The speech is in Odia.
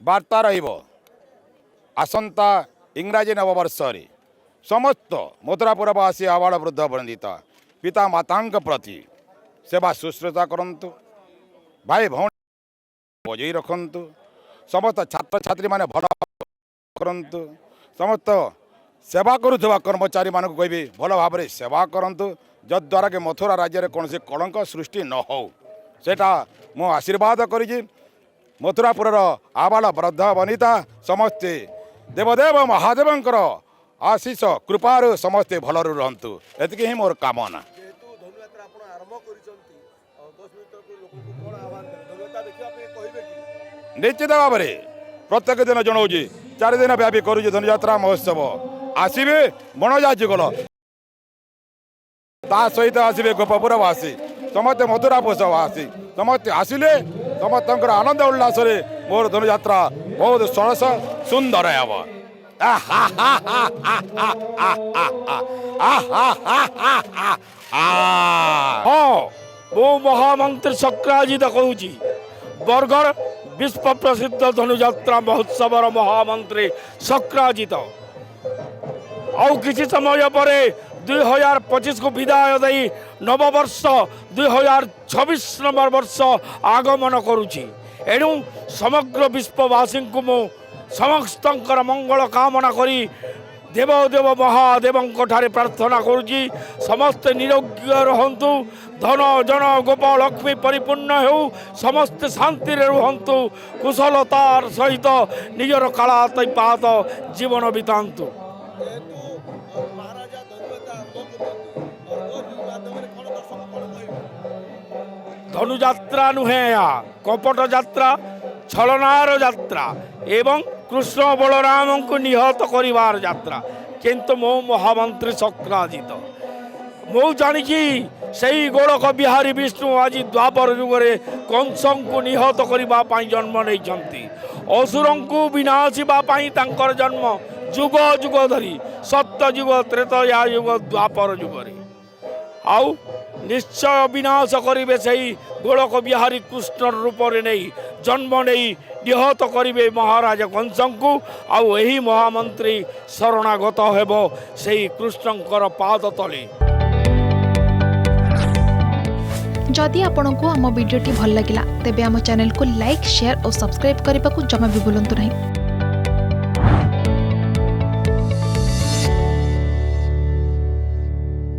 বার্তা রহিব আসন্তা ইংরাজী নববর্ষরে সমস্ত মথুরাপুরবাসী আবাଳ বৃদ্ধ বନ୍ଦିତା পিতা মাতাଙ୍କ প্রতি সেবা শুশ্রূষা করন্তু ভাই ভଉଣୀ বজাই রখন্তু সমস্ত ছাত্রছাত্রী মানে ভাল করন্তু সমস্ত সেবা করুথিবা কর্মচারী মানুষ কইবি ভাল ভাবে সেবা করন্তু যদ্বারা কি মথুরা রাজ্যের কৌশি কলঙ্ক সৃষ্টি ন হও সেটা মু আশীর্বাদ করিছি মথুরাপুরর আবাଳ বৃদ্ধ বনিতা সমস্তে দেবদেব মহাদেবঙ্কর আশিষ কৃপাରୁ ସମସ୍ତେ ଭଲରେ ରୁହନ୍ତୁ ଏତିକି ହିଁ ମୋର କାମନା। ନିଶ୍ଚିତ ଭାବରେ ପ୍ରତ୍ୟେକ ଦିନ ଜଣାଉଛି 4 ଦିନ ବ୍ୟାପୀ କରୁଛି ଧନୁଯାତ୍ରା ମହୋତ୍ସବ ଆସିବେ ବଣଜାତି ଗଲ ତା ସହିତ ଆସିବେ ଗୋପପୁରବାସୀ ସମସ୍ତେ ମଥୁରାପୁରବାସୀ ସମସ୍ତେ ଆସିଲେ ସମସ୍ତଙ୍କର ଆନନ୍ଦ ଉଲ୍ଲାସରେ ମୋର ଧନୁଯାତ୍ରା ବହୁତ ସରସ ସୁନ୍ଦର ହେବ। ମୁଁ ମହାମନ୍ତ୍ରୀ ଶକ୍ରାଜିତ କହୁଛି ବରଗଡ଼ ବିଶ୍ୱ ପ୍ରସିଦ୍ଧ ଧନୁଯାତ୍ରା ମହୋତ୍ସବର ମହାମନ୍ତ୍ରୀ ଶକ୍ରାଜିତ। ଆଉ କିଛି ସମୟ ପରେ 2025କୁ ବିଦାୟ ଦେଇ ନବବର୍ଷ 2026 ନବବର୍ଷ ଆଗମନ କରୁଛି। ଏଣୁ ସମଗ୍ର ବିଶ୍ୱବାସୀଙ୍କୁ ମୁଁ ସମସ୍ତଙ୍କର ମଙ୍ଗଳ କାମନା କରି ଦେବଦେବ ମହାଦେବଙ୍କ ଠାରେ ପ୍ରାର୍ଥନା କରୁଛି ସମସ୍ତେ ନିରୋଗ୍ୟ ରହନ୍ତୁ ଧନ ଜନ ଗୋପ ଲକ୍ଷ୍ମୀ ପରିପୂର୍ଣ୍ଣ ହେଉ ସମସ୍ତେ ଶାନ୍ତିରେ ରୁହନ୍ତୁ କୁଶଳତାର ସହିତ ନିଜର କାଳାତିପାତ ଜୀବନ ବିତାନ୍ତୁ। ଧନୁଯାତ୍ରା ନୁହେଁ ଏହା କପଟ ଯାତ୍ରା ଛଳନାର ଯାତ୍ରା ଏବଂ କୃଷ୍ଣ ବଳରାମଙ୍କୁ ନିହତ କରିବାର ଯାତ୍ରା। କିନ୍ତୁ ମୁଁ ମହାମନ୍ତ୍ରୀ ଶକ୍ରାଜିତ ମୁଁ ଜାଣିଛି ସେଇ ଗୋଳକ ବିହାରୀ ବିଷ୍ଣୁ ଆଜି ଦ୍ୱାପର ଯୁଗରେ କଂସଙ୍କୁ ନିହତ କରିବା ପାଇଁ ଜନ୍ମ ନେଇଛନ୍ତି। ଅସୁରଙ୍କୁ ବିନାଶିବା ପାଇଁ ତାଙ୍କର ଜନ୍ମ ଯୁଗ ଯୁଗ ଧରି ସତ୍ୟ ଯୁଗ ତ୍ରେତୟା ଯୁଗ ଦ୍ୱାପର ଯୁଗରେ ଆଉ ନିଶ୍ଚୟ ବିନାଶ କରିବେ ସେହି ଗୋଳକ ବିହାରୀ କୃଷ୍ଣ ରୂପରେ ନେଇ ଜନ୍ମ ନେଇ ନିହତ କରିବେ ମହାରାଜ କଂସଙ୍କୁ। ଆଉ ଏହି ମହାମନ୍ତ୍ରୀ ଶରଣାଗତ ହେବ ସେହି କୃଷ୍ଣଙ୍କର ପାଦ ତଳେ। जदि आपंक आम भिडी भल लगा तेब आम चैनल को लाइक शेयर और सब्सक्राइब करने को जमा भी भूलु नहीं।